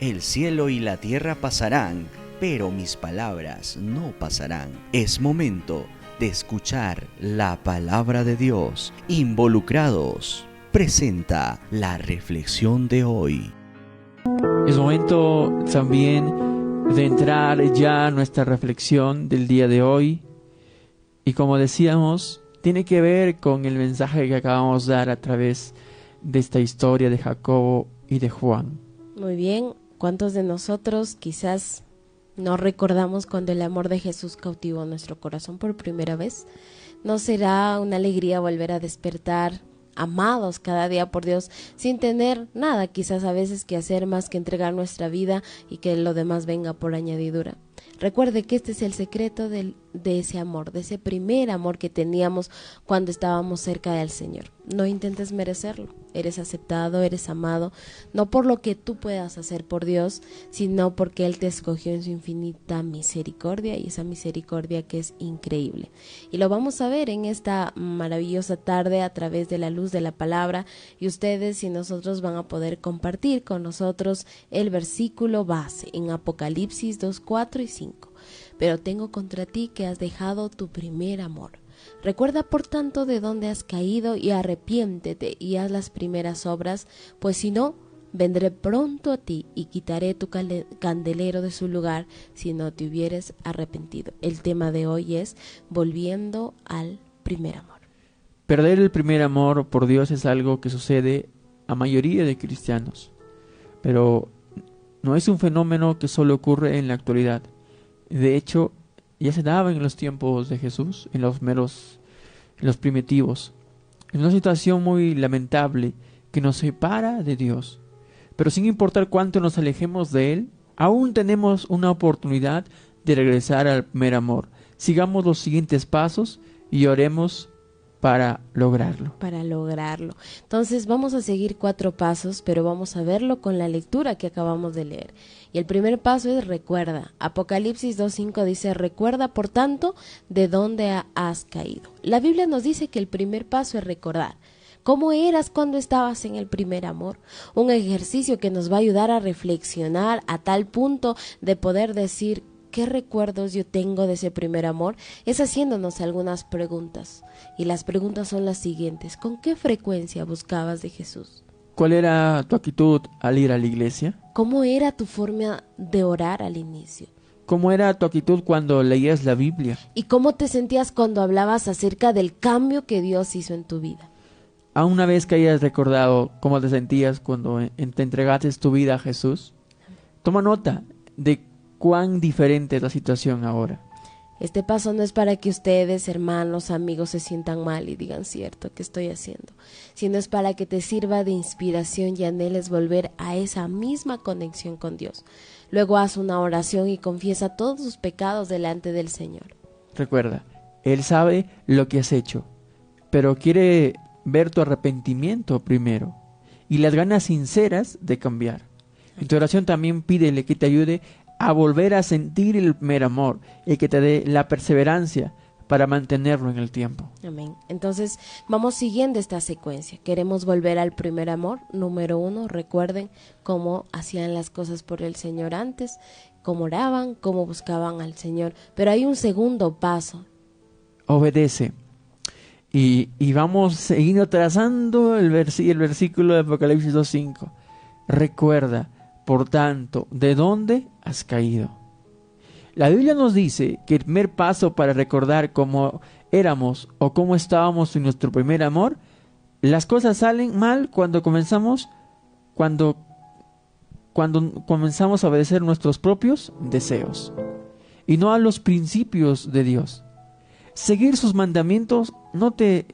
El cielo y la tierra pasarán, pero mis palabras no pasarán. Es momento de escuchar la palabra de Dios. Involucrados presenta la reflexión de hoy. Es momento también de entrar ya a nuestra reflexión del día de hoy. Y como decíamos, tiene que ver con el mensaje que acabamos de dar a través de esta historia de Jacobo y de Juan. Muy bien, ¿cuántos de nosotros quizás no recordamos cuando el amor de Jesús cautivó nuestro corazón por primera vez? ¿No será una alegría volver a despertar amados cada día por Dios sin tener nada quizás a veces que hacer más que entregar nuestra vida y que lo demás venga por añadidura? Recuerde que este es el secreto de ese amor, de ese primer amor que teníamos cuando estábamos cerca del Señor. No intentes merecerlo, eres aceptado, eres amado, no por lo que tú puedas hacer por Dios, sino porque Él te escogió en su infinita misericordia, y esa misericordia que es increíble. Y lo vamos a ver en esta maravillosa tarde a través de la luz de la palabra, y ustedes y nosotros van a poder compartir con nosotros el versículo base en Apocalipsis 2, 4 y 5. Pero tengo contra ti que has dejado tu primer amor. Recuerda por tanto de dónde has caído y arrepiéntete y haz las primeras obras, pues si no, vendré pronto a ti y quitaré tu candelero de su lugar si no te hubieres arrepentido. El tema de hoy es volviendo al primer amor. Perder el primer amor por Dios es algo que sucede a mayoría de cristianos, pero no es un fenómeno que solo ocurre en la actualidad. De hecho, ya se daba en los tiempos de Jesús, en los primitivos. Es una situación muy lamentable que nos separa de Dios. Pero sin importar cuánto nos alejemos de Él, aún tenemos una oportunidad de regresar al primer amor. Sigamos los siguientes pasos y oremos para lograrlo. Entonces vamos a seguir 4 pasos, pero vamos a verlo con la lectura que acabamos de leer. Y el primer paso es recuerda. Apocalipsis 2:5 dice, recuerda por tanto de dónde has caído. La Biblia nos dice que el primer paso es recordar. ¿Cómo eras cuando estabas en el primer amor? Un ejercicio que nos va a ayudar a reflexionar a tal punto de poder decir, ¿qué recuerdos yo tengo de ese primer amor? Es haciéndonos algunas preguntas. Y las preguntas son las siguientes. ¿Con qué frecuencia buscabas de Jesús? ¿Cuál era tu actitud al ir a la iglesia? ¿Cómo era tu forma de orar al inicio? ¿Cómo era tu actitud cuando leías la Biblia? ¿Y cómo te sentías cuando hablabas acerca del cambio que Dios hizo en tu vida? ¿A una vez que hayas recordado cómo te sentías cuando te entregaste tu vida a Jesús? Toma nota de cuán diferente es la situación ahora. Este paso no es para que ustedes, hermanos, amigos, se sientan mal y digan, cierto, ¿qué estoy haciendo? Sino es para que te sirva de inspiración y anheles volver a esa misma conexión con Dios. Luego haz una oración y confiesa todos tus pecados delante del Señor. Recuerda, Él sabe lo que has hecho, pero quiere ver tu arrepentimiento primero y las ganas sinceras de cambiar. En tu oración también pídele que te ayude a volver a sentir el primer amor y que te dé la perseverancia para mantenerlo en el tiempo. Amén. Entonces vamos siguiendo esta secuencia. Queremos volver al primer amor. Número 1, recuerden cómo hacían las cosas por el Señor antes, cómo oraban, cómo buscaban al Señor. Pero hay un segundo paso. Obedece. Y vamos siguiendo trazando el versículo de Apocalipsis 2:5. Recuerda, por tanto, ¿de dónde has caído? La Biblia nos dice que el primer paso para recordar cómo éramos o cómo estábamos en nuestro primer amor, las cosas salen mal cuando comenzamos a obedecer nuestros propios deseos y no a los principios de Dios. Seguir sus mandamientos no te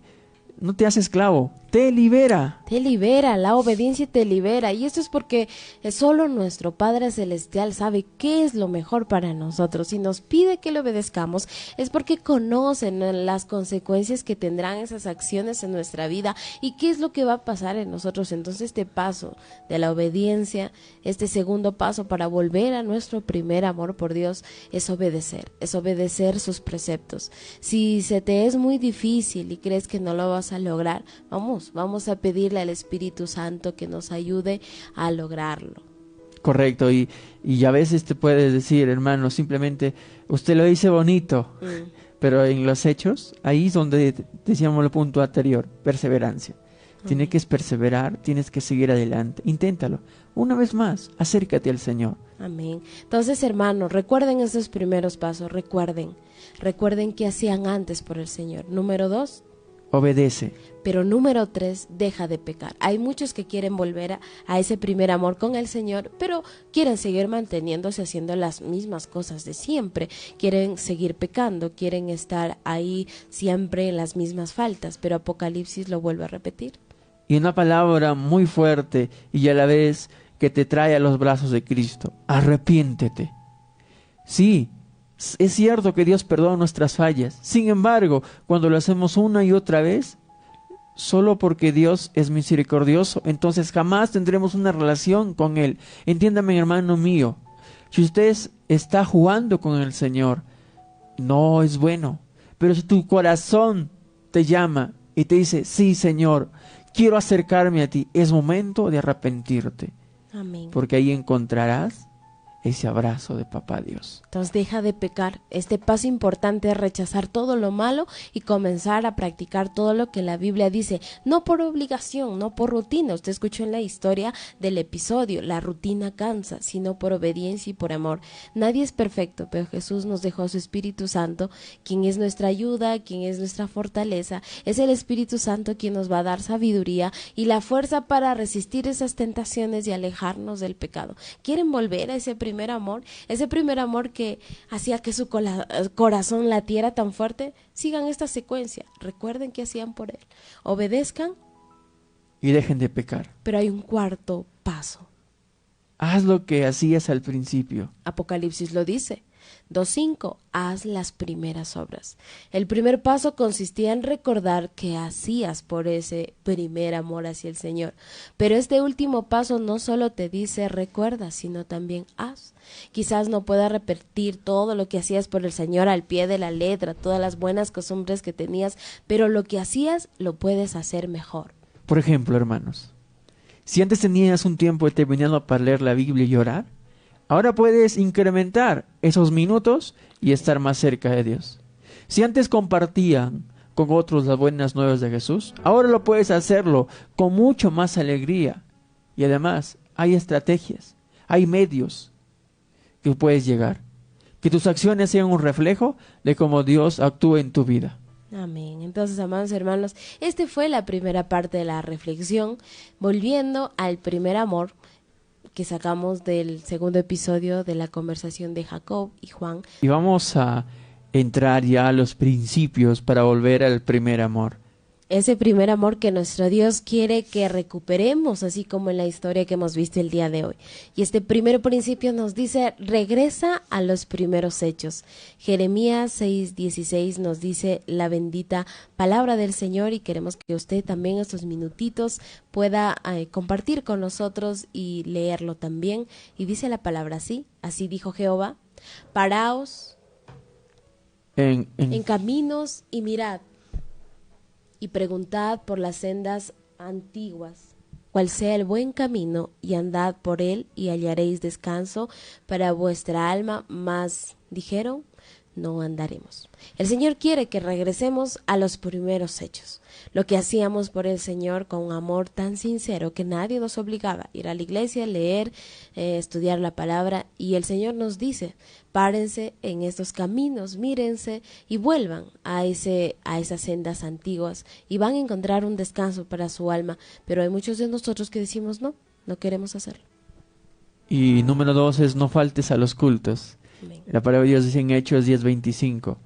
hace esclavo, te libera. Te libera, la obediencia te libera. Y esto es porque solo nuestro Padre Celestial sabe qué es lo mejor para nosotros. Si nos pide que le obedezcamos, es porque conocen las consecuencias que tendrán esas acciones en nuestra vida y qué es lo que va a pasar en nosotros. Entonces este paso de la obediencia, este segundo paso para volver a nuestro primer amor por Dios, es obedecer sus preceptos. Si se te es muy difícil y crees que no lo vas a lograr, vamos a pedirle al Espíritu Santo que nos ayude a lograrlo. Correcto, y a veces te puedes decir, hermano, simplemente usted lo dice bonito, pero en los hechos, ahí es donde decíamos el punto anterior, perseverancia. Tienes que perseverar, tienes que seguir adelante. Inténtalo. Una vez más, acércate al Señor. Amén. Entonces, hermanos, recuerden esos primeros pasos, recuerden qué hacían antes por el Señor. Número 2, obedece. Pero número 3, deja de pecar. Hay muchos que quieren volver a ese primer amor con el Señor, pero quieren seguir manteniéndose haciendo las mismas cosas de siempre. Quieren seguir pecando, quieren estar ahí siempre en las mismas faltas, pero Apocalipsis lo vuelve a repetir. Y una palabra muy fuerte y a la vez que te trae a los brazos de Cristo. Arrepiéntete. Sí, es cierto que Dios perdona nuestras fallas. Sin embargo, cuando lo hacemos una y otra vez, solo porque Dios es misericordioso, entonces jamás tendremos una relación con Él. Entiéndame, hermano mío, si usted está jugando con el Señor, no es bueno. Pero si tu corazón te llama y te dice, sí, Señor, quiero acercarme a ti, es momento de arrepentirte. Amén. Porque ahí encontrarás ese abrazo de Papá Dios. Entonces deja de pecar. Este paso importante es rechazar todo lo malo y comenzar a practicar todo lo que la Biblia dice, no por obligación, no por rutina. Usted escuchó en la historia del episodio, la rutina cansa, sino por obediencia y por amor. Nadie es perfecto, pero Jesús nos dejó a su Espíritu Santo, quien es nuestra ayuda, quien es nuestra fortaleza. Es el Espíritu Santo quien nos va a dar sabiduría y la fuerza para resistir esas tentaciones y alejarnos del pecado. ¿Quieren volver a ese primer amor? Ese primer amor que hacía que su corazón latiera tan fuerte. Sigan esta secuencia. Recuerden qué hacían por él. Obedezcan. Y dejen de pecar. Pero hay un cuarto paso. Haz lo que hacías al principio. Apocalipsis lo dice. 2:5. Haz las primeras obras. El primer paso consistía en recordar que hacías por ese primer amor hacia el Señor. Pero este último paso no solo te dice recuerda, sino también haz. Quizás no puedas repetir todo lo que hacías por el Señor al pie de la letra, todas las buenas costumbres que tenías, pero lo que hacías lo puedes hacer mejor. Por ejemplo, hermanos, si antes tenías un tiempo determinado para leer la Biblia y orar, ahora puedes incrementar esos minutos y estar más cerca de Dios. Si antes compartían con otros las buenas nuevas de Jesús, ahora lo puedes hacerlo con mucho más alegría. Y además, hay estrategias, hay medios que puedes llegar. Que tus acciones sean un reflejo de cómo Dios actúa en tu vida. Amén. Entonces, amados hermanos, esta fue la primera parte de la reflexión, volviendo al primer amor que sacamos del segundo episodio de la conversación de Jacob y Juan. Y vamos a entrar ya a los principios para volver al primer amor. Ese primer amor que nuestro Dios quiere que recuperemos, así como en la historia que hemos visto el día de hoy. Y este primer principio nos dice, regresa a los primeros hechos. Jeremías 6:16 nos dice la bendita palabra del Señor y queremos que usted también estos minutitos pueda compartir con nosotros y leerlo también. Y dice la palabra así, así dijo Jehová, paraos en caminos y mirad. Y preguntad por las sendas antiguas, cuál sea el buen camino, y andad por él, y hallaréis descanso para vuestra alma. Mas dijeron, no andaremos. El Señor quiere que regresemos a los primeros hechos, lo que hacíamos por el Señor con un amor tan sincero que nadie nos obligaba a ir a la iglesia, leer, estudiar la palabra, y el Señor nos dice, párense en estos caminos, mírense y vuelvan a esas sendas antiguas y van a encontrar un descanso para su alma. Pero hay muchos de nosotros que decimos no queremos hacerlo. Y número 2 es no faltes a los cultos. Amén. La palabra de Dios dice en Hechos 10:25,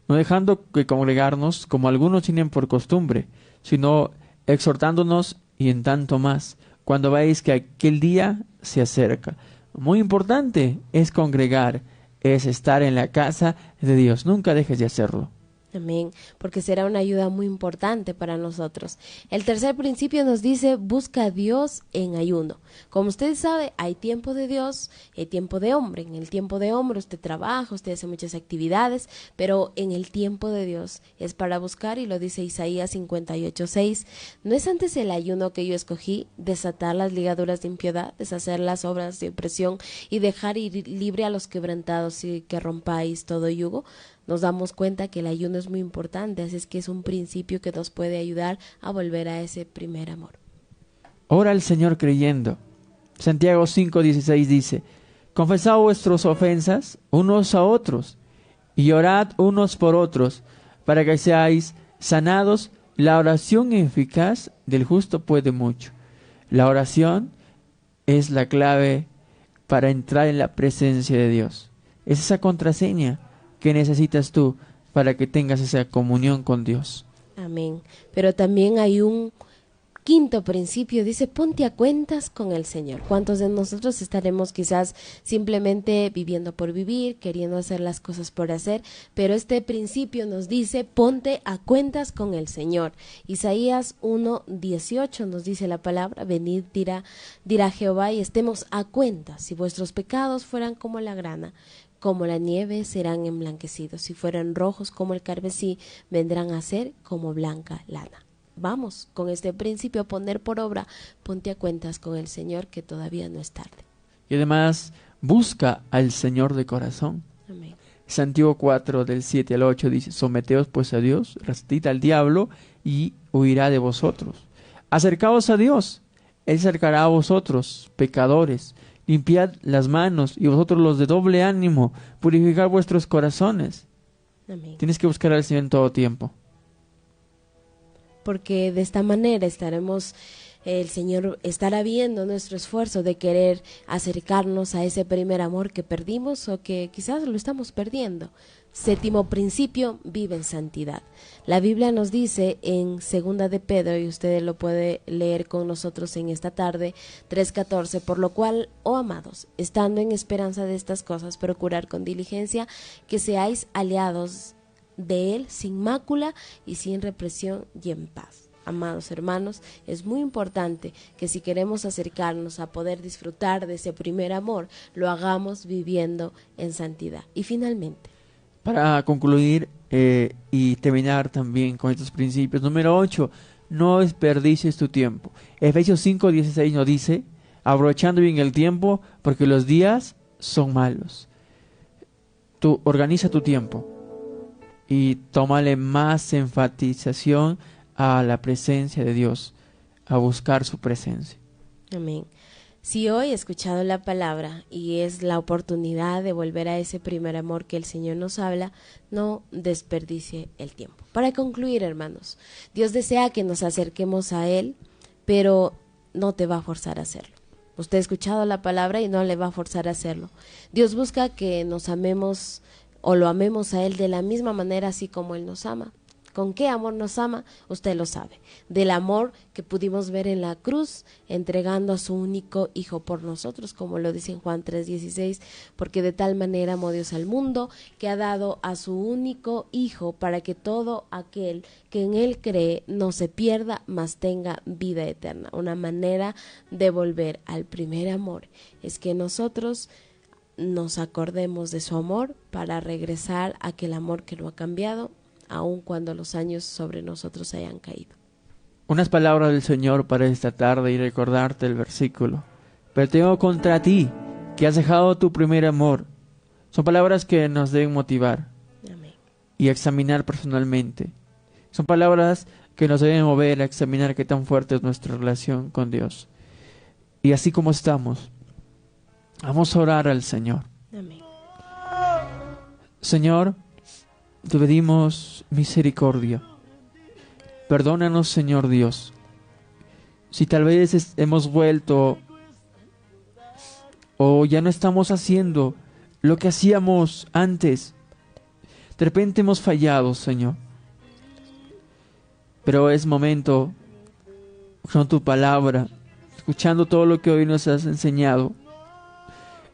no dejando que congregarnos como algunos tienen por costumbre, sino exhortándonos y en tanto más, cuando veáis que aquel día se acerca. Muy importante es congregar, es estar en la casa de Dios. Nunca dejes de hacerlo. Amén, porque será una ayuda muy importante para nosotros. El tercer principio nos dice, busca a Dios en ayuno. Como usted sabe, hay tiempo de Dios, hay tiempo de hombre. En el tiempo de hombre usted trabaja, usted hace muchas actividades, pero en el tiempo de Dios es para buscar, y lo dice Isaías 58:6. ¿No es antes el ayuno que yo escogí, desatar las ligaduras de impiedad, deshacer las obras de opresión y dejar ir libre a los quebrantados y que rompáis todo yugo? Nos damos cuenta que el ayuno es muy importante, así es que es un principio que nos puede ayudar a volver a ese primer amor. Ora al Señor creyendo. Santiago 5:16 dice, confesad vuestras ofensas unos a otros y orad unos por otros para que seáis sanados. La oración eficaz del justo puede mucho. La oración es la clave para entrar en la presencia de Dios. Es esa contraseña que necesitas tú para que tengas esa comunión con Dios. Amén. Pero también hay un quinto principio, dice, ponte a cuentas con el Señor. ¿Cuántos de nosotros estaremos quizás simplemente viviendo por vivir, queriendo hacer las cosas por hacer? Pero este principio nos dice, ponte a cuentas con el Señor. Isaías 1:18 nos dice la palabra, venid, dirá Jehová, y estemos a cuentas. Si vuestros pecados fueran como la grana, como la nieve serán emblanquecidos. Si fueran rojos como el carmesí, vendrán a ser como blanca lana. Vamos con este principio a poner por obra, ponte a cuentas con el Señor, que todavía no es tarde. Y además, busca al Señor de corazón. Amén. Santiago 4:7-8 dice, someteos pues a Dios, resistid al diablo y huirá de vosotros. Acercaos a Dios, Él se acercará a vosotros, pecadores. Limpiad las manos, y vosotros los de doble ánimo, purificad vuestros corazones. Amén. Tienes que buscar al Señor en todo tiempo. Porque de esta manera el Señor estará viendo nuestro esfuerzo de querer acercarnos a ese primer amor que perdimos o que quizás lo estamos perdiendo. Séptimo principio, vive en santidad. La Biblia nos dice en Segunda de Pedro, y usted lo puede leer con nosotros en esta tarde, 3:14, por lo cual, oh amados, estando en esperanza de estas cosas, procurar con diligencia que seáis aliados de Él sin mácula y sin represión y en paz. Amados hermanos, es muy importante que si queremos acercarnos a poder disfrutar de ese primer amor, lo hagamos viviendo en santidad. Y finalmente, Para concluir y terminar también con estos principios, número 8, no desperdicies tu tiempo. Efesios 5:16 nos dice, aprovechando bien el tiempo, porque los días son malos. Tú organiza tu tiempo y tómale más enfatización a la presencia de Dios, a buscar su presencia. amén. Si hoy he escuchado la palabra y es la oportunidad de volver a ese primer amor que el Señor nos habla, no desperdicie el tiempo. Para concluir, hermanos, Dios desea que nos acerquemos a Él, pero no te va a forzar a hacerlo. Usted ha escuchado la palabra y no le va a forzar a hacerlo. Dios busca que nos amemos o lo amemos a Él de la misma manera así como Él nos ama. ¿Con qué amor nos ama? Usted lo sabe. Del amor que pudimos ver en la cruz, entregando a su único Hijo por nosotros, como lo dice en Juan 3:16, porque de tal manera amó Dios al mundo, que ha dado a su único Hijo, para que todo aquel que en Él cree no se pierda, mas tenga vida eterna. Una manera de volver al primer amor es que nosotros nos acordemos de su amor para regresar a aquel amor que lo ha cambiado, aun cuando los años sobre nosotros hayan caído. Unas palabras del Señor para esta tarde y recordarte el versículo. Pero tengo contra ti, que has dejado tu primer amor. Son palabras que nos deben motivar Amén. y examinar personalmente. Son palabras que nos deben mover a examinar qué tan fuerte es nuestra relación con Dios. Y así como estamos, vamos a orar al Señor. Amén. Señor, te pedimos misericordia. Perdónanos, Señor Dios, si tal vez hemos vuelto o ya no estamos haciendo lo que hacíamos antes. De repente hemos fallado, Señor. Pero es momento, con tu palabra, escuchando todo lo que hoy nos has enseñado,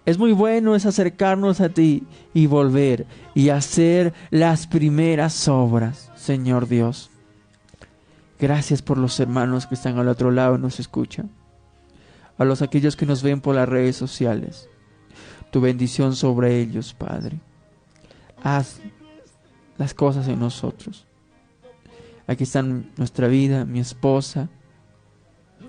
Es muy bueno es acercarnos a ti y volver y hacer las primeras obras, Señor Dios. Gracias por los hermanos que están al otro lado y nos escuchan. A los aquellos que nos ven por las redes sociales. Tu bendición sobre ellos, Padre. Haz las cosas en nosotros. Aquí están nuestra vida, mi esposa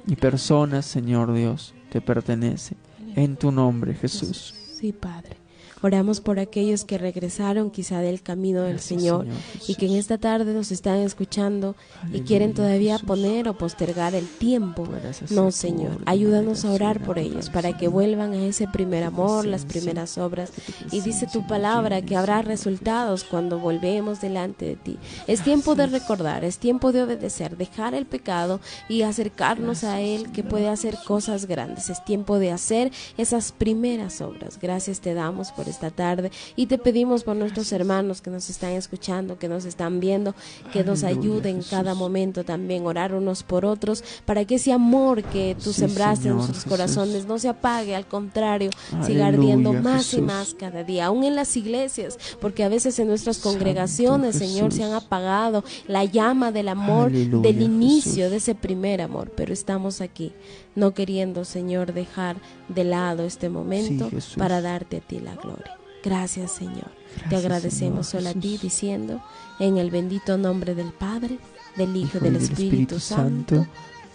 y personas, Señor Dios, te pertenece. En tu nombre, Jesús. Sí, Padre. Oramos por aquellos que regresaron quizá del camino del Señor, y que en esta tarde nos están escuchando y quieren todavía poner o postergar el tiempo. No, Señor, ayúdanos a orar por ellos para que vuelvan a ese primer amor, las primeras obras. Y dice tu palabra que habrá resultados cuando volvemos delante de ti. Es tiempo de recordar, es tiempo de obedecer, dejar el pecado y acercarnos a Él, que puede hacer cosas grandes. Es tiempo de hacer esas primeras obras. Gracias te damos por esta tarde y te pedimos por nuestros hermanos que nos están escuchando, que nos están viendo, que nos ayuden en cada momento también, orar unos por otros, para que ese amor que tú sembraste en nuestros corazones no se apague, al contrario, siga ardiendo más y más cada día, aún en las iglesias, porque a veces en nuestras congregaciones, Señor, se han apagado la llama del amor, del inicio de ese primer amor, pero estamos aquí, no queriendo, Señor, dejar de lado este momento para darte a ti la gloria. Gracias, Señor. Te agradecemos solo a ti, diciendo en el bendito nombre del Padre, del Hijo y del Espíritu Santo.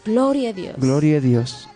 Gloria a Dios. Gloria a Dios.